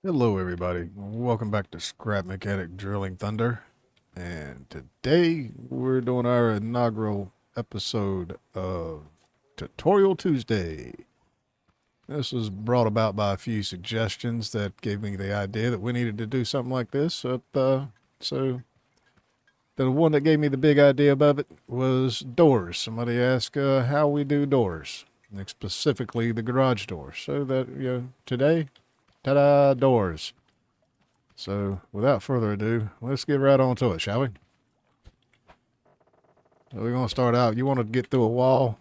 Hello, everybody. Welcome back to Scrap Mechanic Drilling Thunder. And today we're doing our inaugural episode of Tutorial Tuesday. This was brought about by a few suggestions that gave me the idea that we needed to do something like this. So the one that gave me the big idea above it was doors. Somebody asked how we do doors, like specifically the garage door. So that, today, ta-da, doors. So, without further ado, let's get right on to it, shall we? So we're going to start out. You want to get through a wall,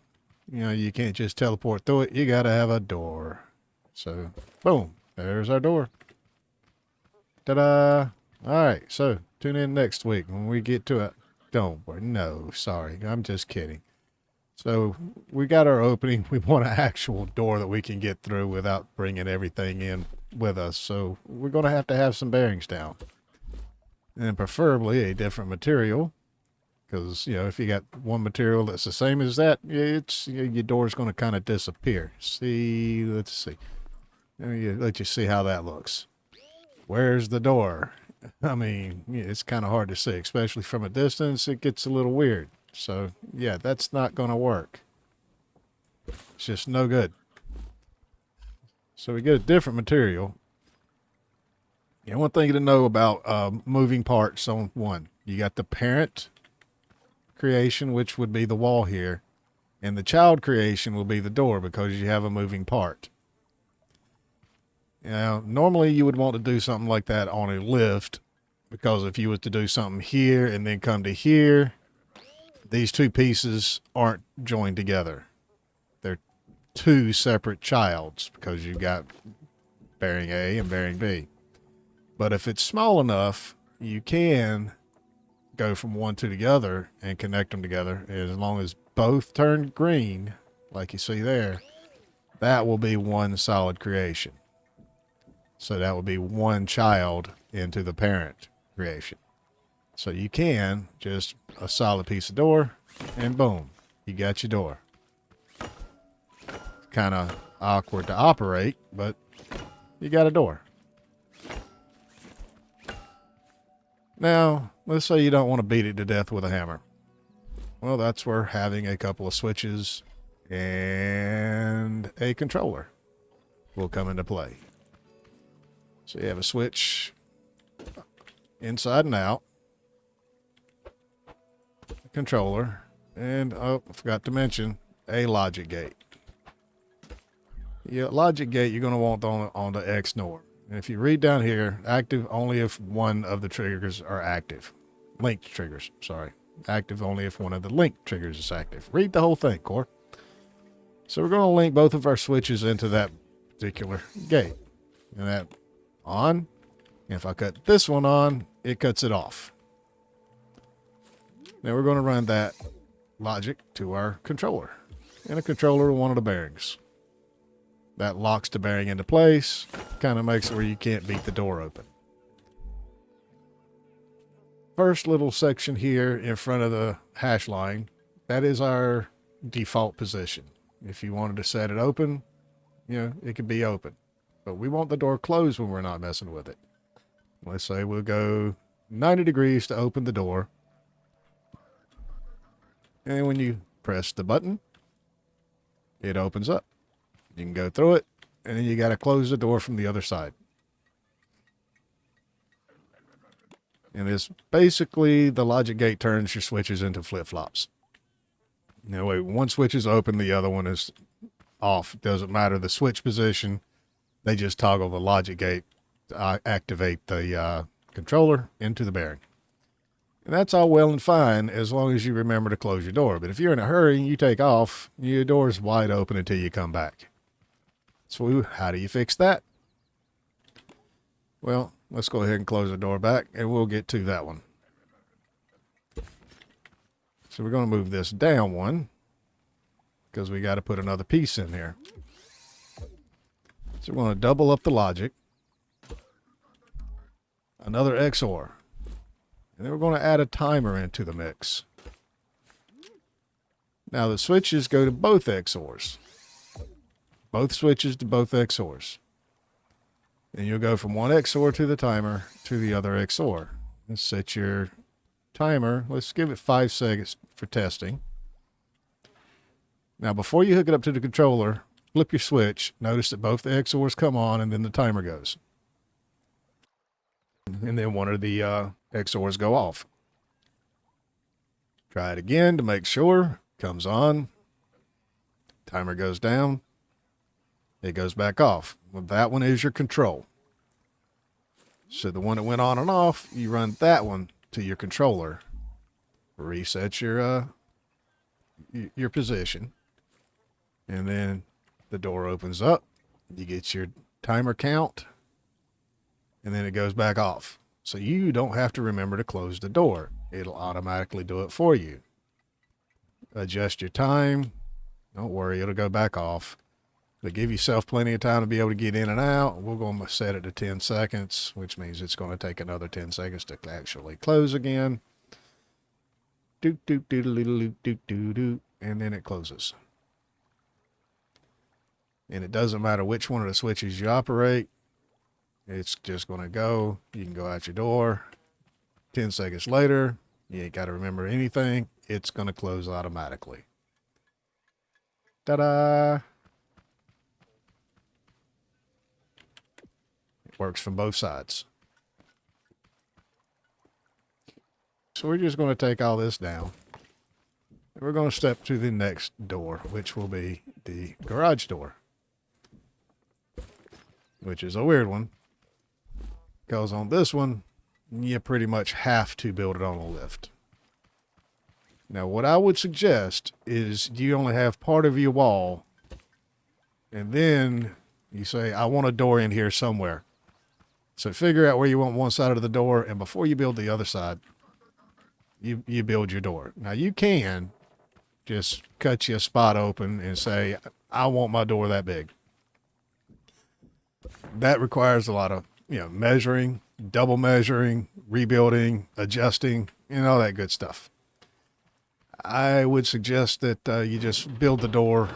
you can't just teleport through it. You got to have a door. So, boom, there's our door. Ta-da! All right, so tune in next week when we get to it. Don't worry. No, sorry. I'm just kidding. So, we got our opening. We want an actual door that we can get through without bringing everything in with us. So, we're going to have some bearings down. And preferably a different material, because if you got one material that's the same as that, it's your door's going to kind of disappear. Let's see. Let you see how that looks. Where's the door? I mean, it's kind of hard to see, especially from a distance. It gets a little weird. So yeah, that's not going to work. It's just no good. So we get a different material. One thing to know about moving parts on one. You got the parent creation, which would be the wall here, and the child creation will be the door because you have a moving part. Normally you would want to do something like that on a lift, because if you was to do something here and then come to here, these two pieces aren't joined together. They're two separate childs because you've got bearing A and bearing B. But if it's small enough, you can go from one to the other and connect them together. And as long as both turn green, like you see there, that will be one solid creation. So that would be one child into the parent creation. So you can just a solid piece of door, and boom, you got your door. It's kind of awkward to operate, but you got a door. Now, let's say you don't want to beat it to death with a hammer. Well, that's where having a couple of switches and a controller will come into play. So you have a switch inside and out, a controller, and I forgot to mention a logic gate. Logic gate you're going to want on the X norm. And if you read down here, active only if one of the triggers are active. Linked triggers, sorry. Active only if one of the linked triggers is active. Read the whole thing, Core. So we're going to link both of our switches into that particular gate. And that on. And if I cut this one on, it cuts it off. Now we're going to run that logic to our controller. And a controller with one of the bearings. That locks the bearing into place, kind of makes it where you can't beat the door open. First little section here in front of the hash line, that is our default position. If you wanted to set it open, it could be open. But we want the door closed when we're not messing with it. Let's say we'll go 90 degrees to open the door. And when you press the button, it opens up. You can go through it, and then you got to close the door from the other side. And it's basically the logic gate turns your switches into flip-flops. One switch is open, the other one is off. Doesn't matter the switch position. They just toggle the logic gate to activate the controller into the bearing. And that's all well and fine as long as you remember to close your door. But if you're in a hurry and you take off, your door's wide open until you come back. So how do you fix that? Well, let's go ahead and close the door back, and we'll get to that one. So we're going to move this down one, because we got to put another piece in here. So we're going to double up the logic. Another XOR. And then we're going to add a timer into the mix. Now the switches go to both XORs. Both switches to both XORs. And you'll go from one XOR to the timer to the other XOR. Let's set your timer. Let's give it 5 seconds for testing. Now, before you hook it up to the controller, flip your switch. Notice that both the XORs come on and then the timer goes. And then one of the XORs go off. Try it again to make sure. Comes on. Timer goes down. It goes back off. Well, that one is your control. So the one that went on and off, you run that one to your controller. Reset your position. And then the door opens up. You get your timer count. And then it goes back off. So you don't have to remember to close the door. It'll automatically do it for you. Adjust your time. Don't worry, it'll go back off. But give yourself plenty of time to be able to get in and out. We're going to set it to 10 seconds, which means it's going to take another 10 seconds to actually close again. Doot, doot, doot, doot, doot, doot, doot, doot, and then it closes. And it doesn't matter which one of the switches you operate. It's just going to go. You can go out your door. 10 seconds later, you ain't got to remember anything. It's going to close automatically. Ta-da! It works from both sides. So we're just going to take all this down. And we're going to step to the next door, which will be the garage door. Which is a weird one. Because on this one, you pretty much have to build it on a lift. Now, what I would suggest is you only have part of your wall, and then you say, I want a door in here somewhere. So figure out where you want one side of the door, and before you build the other side, you build your door. Now, you can just cut you a spot open and say, I want my door that big. That requires a lot of, measuring, double measuring, rebuilding, adjusting, and all that good stuff. I would suggest that you just build the door,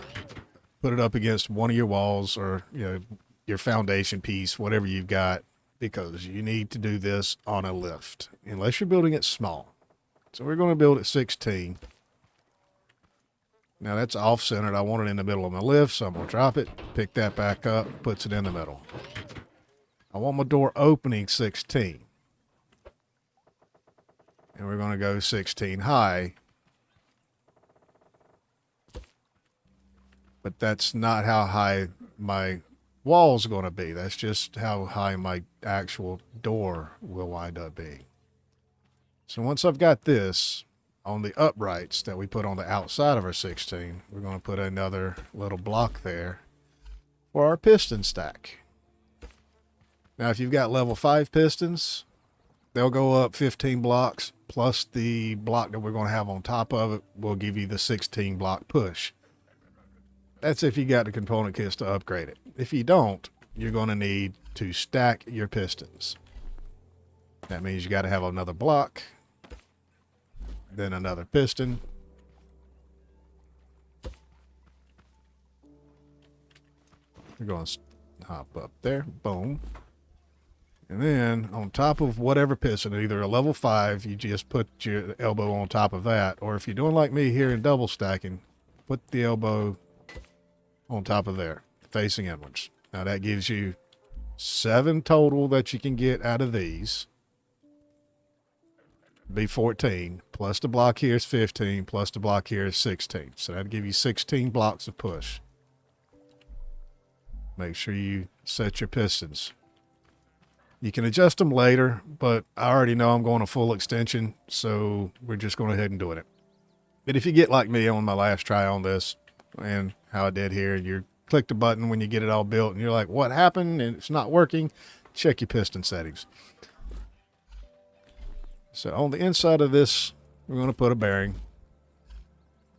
put it up against one of your walls or, your foundation piece, whatever you've got, because you need to do this on a lift, unless you're building it small. So we're going to build it 16. Now that's off-centered. I want it in the middle of my lift, so I'm going to drop it, pick that back up, puts it in the middle. I want my door opening 16. And we're going to go 16 high. But that's not how high my wall's going to be. That's just how high my actual door will wind up being. So once I've got this on the uprights that we put on the outside of our 16, we're going to put another little block there for our piston stack. Now, if you've got level 5 pistons, they'll go up 15 blocks, plus the block that we're going to have on top of it will give you the 16 block push. That's if you got the component kits to upgrade it. If you don't, you're going to need to stack your pistons. That means you got to have another block, then another piston. We're going to hop up there. Boom. And then on top of whatever piston, either a level 5, you just put your elbow on top of that. Or if you're doing like me here in double stacking, put the elbow on top of there, facing inwards. Now that gives you 7 total that you can get out of these. Be 14, plus the block here is 15, plus the block here is 16. So that'll give you 16 blocks of push. Make sure you set your pistons. You can adjust them later, but I already know I'm going a full extension, so we're just going ahead and doing it. But if you get like me on my last try on this, and how I did here, you click the button when you get it all built, and you're like, what happened? And it's not working. Check your piston settings. So on the inside of this, we're going to put a bearing,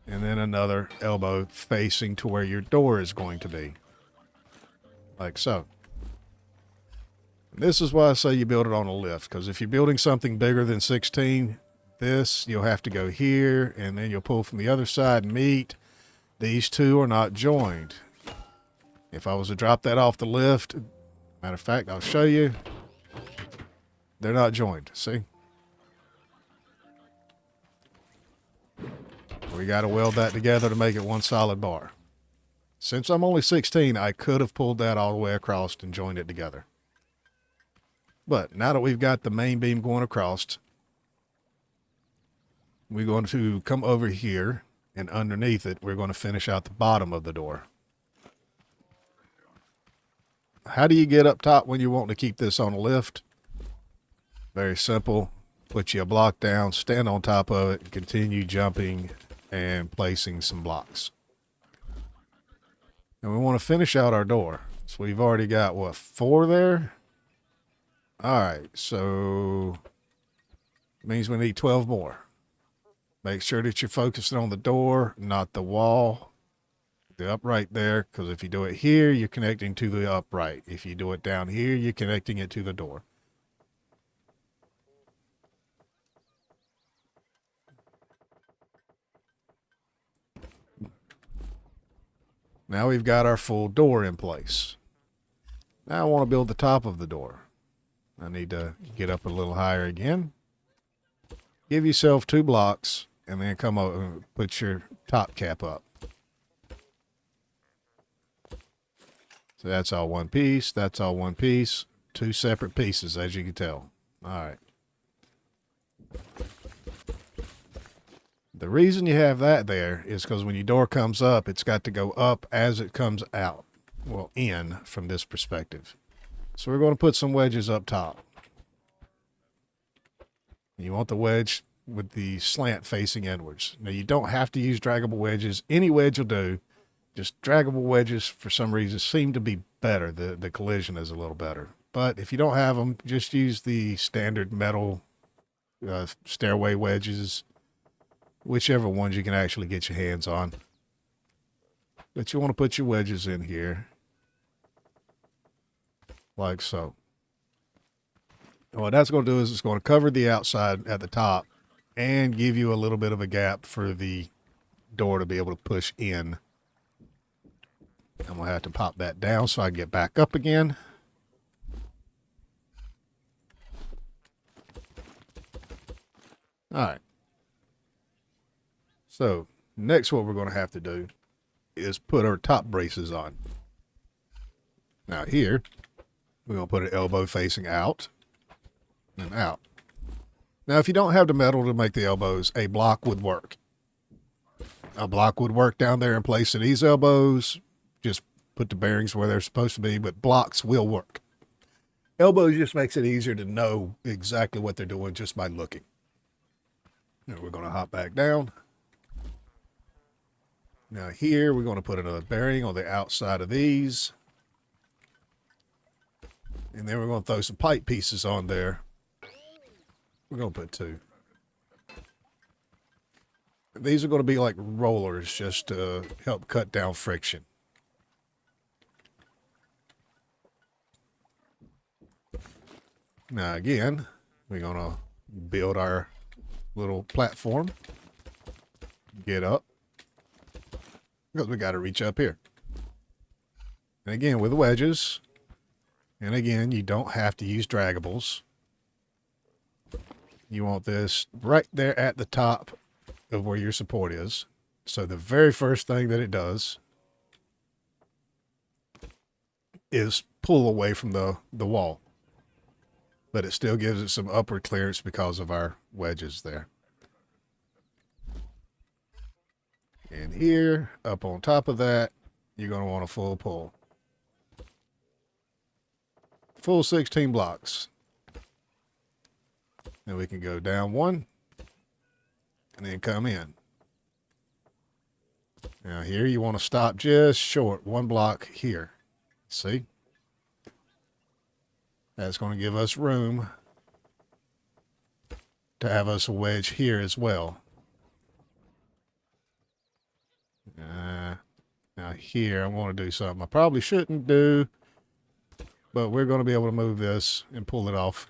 and then another elbow facing to where your door is going to be. Like so. This is why I say you build it on a lift, because if you're building something bigger than 16, you'll have to go here, and then you'll pull from the other side and meet. These two are not joined. If I was to drop that off the lift, Matter of fact, I'll show you. They're not joined. See? We got to weld that together to make it one solid bar. Since I'm only 16, I could have pulled that all the way across and joined it together. But now that we've got the main beam going across, we're going to come over here, and underneath it, we're going to finish out the bottom of the door. How do you get up top when you want to keep this on a lift? Very simple. Put you a block down, stand on top of it, and continue jumping and placing some blocks. And we want to finish out our door. So we've already got, what, 4 there? All right, so it means we need 12 more. Make sure that you're focusing on the door, not the wall, the upright there, because if you do it here, you're connecting to the upright. If you do it down here, you're connecting it to the door. Now we've got our full door in place. Now I want to build the top of the door. I need to get up a little higher again. Give yourself 2 blocks and then come over and put your top cap up. So that's all one piece. That's all one piece. 2 separate pieces, as you can tell. All right. The reason you have that there is because when your door comes up, it's got to go up as it comes out. Well, in from this perspective. So we're going to put some wedges up top. You want the wedge with the slant facing inwards. Now, you don't have to use draggable wedges. Any wedge will do. Just draggable wedges, for some reason, seem to be better. The collision is a little better. But if you don't have them, just use the standard metal stairway wedges. Whichever ones you can actually get your hands on. But you want to put your wedges in here. Like so. And what that's going to do is it's going to cover the outside at the top and give you a little bit of a gap for the door to be able to push in. I'm going to have to pop that down so I can get back up again. All right. So next what we're going to have to do is put our top braces on. Now here, we're going to put an elbow facing out and out. Now if you don't have the metal to make the elbows, a block would work. A block would work down there in place of these elbows. Just put the bearings where they're supposed to be, but blocks will work. Elbows just makes it easier to know exactly what they're doing just by looking. Now we're going to hop back down. Now here, we're going to put another bearing on the outside of these. And then we're going to throw some pipe pieces on there. We're going to put 2. These are going to be like rollers just to help cut down friction. Now again, we're going to build our little platform. Get up. Because we got to reach up here. And again, with the wedges. And again, you don't have to use draggables. You want this right there at the top of where your support is. So the very first thing that it does is pull away from the wall. But it still gives it some upward clearance because of our wedges there. And here, up on top of that, you're going to want a full pull. Full 16 blocks. And we can go down 1 and then come in. Now here you want to stop just short, 1 block here. See? That's going to give us room to have us a wedge here as well. Now here I want to do something I probably shouldn't do, but we're going to be able to move this and pull it off.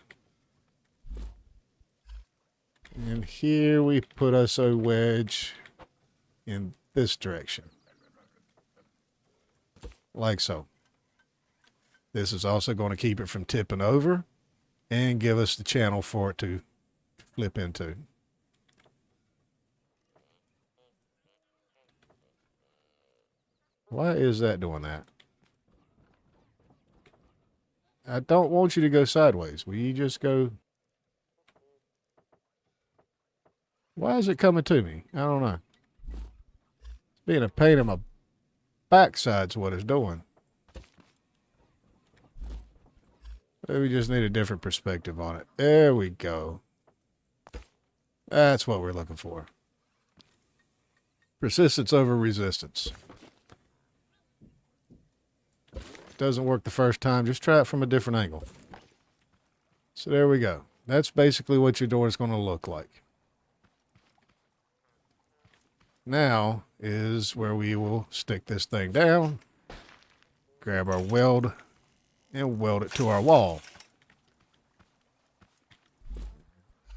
And here we put us a wedge in this direction. Like so. This is also going to keep it from tipping over and give us the channel for it to flip into. Why is that doing that? I don't want you to go sideways. Will you just go? Why is it coming to me? I don't know. It's being a pain in my backside's what it's doing. Maybe we just need a different perspective on it. There we go. That's what we're looking for. Persistence over resistance. Doesn't work the first time, just try it from a different angle. So there we go. That's basically what your door is going to look like. Now is where we will stick this thing down, grab our weld, and weld it to our wall.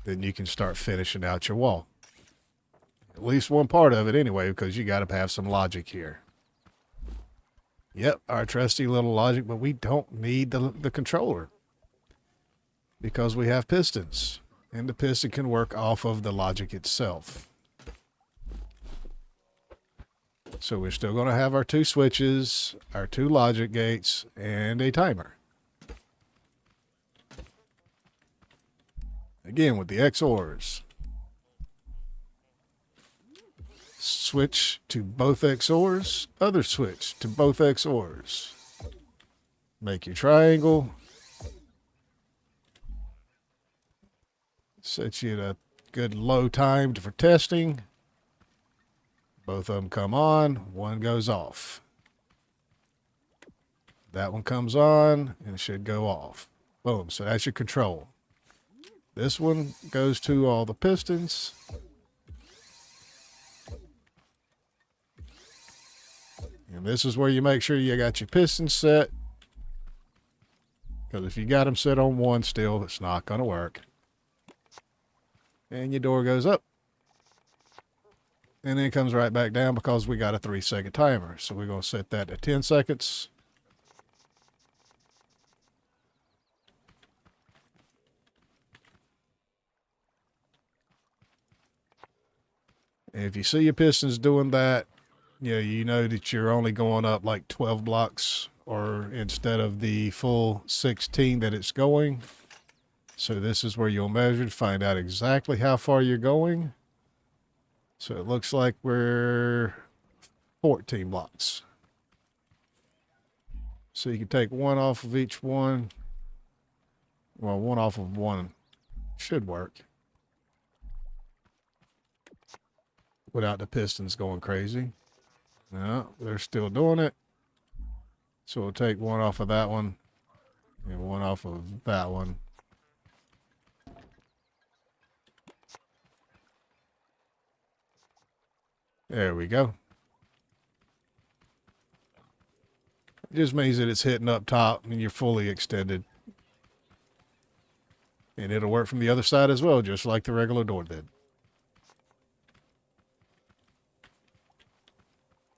Then you can start finishing out your wall. At least one part of it anyway, because you got to have some logic here. Yep, our trusty little logic, but we don't need the controller because we have pistons, and the piston can work off of the logic itself. So we're still going to have our 2 switches, our 2 logic gates, and a timer. Again, with the XORs. Switch to both XORs, other switch to both XORs. Make your triangle. Set you at a good low time for testing. Both of them come on, one goes off. That one comes on and it should go off. Boom, so that's your control. This one goes to all the pistons. And this is where you make sure you got your pistons set. Because if you got them set on one still, it's not going to work. And your door goes up. And then it comes right back down because we got a 3-second timer. So we're going to set that to 10 seconds. And if you see your pistons doing that, you know that you're only going up like 12 blocks or instead of the full 16 that it's going. So this is where you'll measure to find out exactly how far you're going. So it looks like we're 14 blocks. So you can take one off of each one. Well, one off of one should work without the pistons going crazy. No, they're still doing it. So we'll take one off of that one and one off of that one. There we go. It just means that it's hitting up top and you're fully extended. And it'll work from the other side as well, just like the regular door did.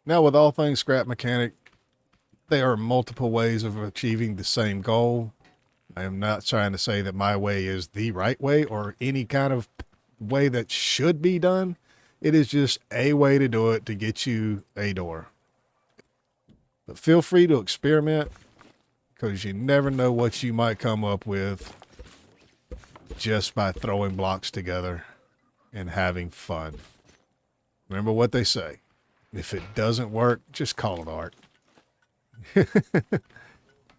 Now, with all things scrap mechanic, there are multiple ways of achieving the same goal. I am not trying to say that my way is the right way or any kind of way that should be done. It is just a way to do it to get you a door. But feel free to experiment because you never know what you might come up with just by throwing blocks together and having fun. Remember what they say. If it doesn't work, just call it art.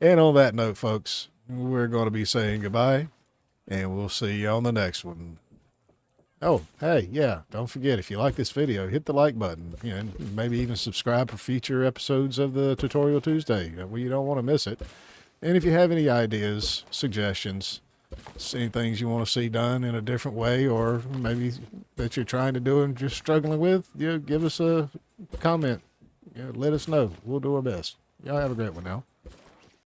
And on that note, folks, we're going to be saying goodbye, and we'll see you on the next one. Oh, hey, yeah, don't forget, if you like this video, hit the like button, and maybe even subscribe for future episodes of the Tutorial Tuesday. You don't want to miss it. And if you have any ideas, suggestions, any things you want to see done in a different way, or maybe that you're trying to do and just struggling with, give us a comment. Let us know. We'll do our best. Y'all have a great one now.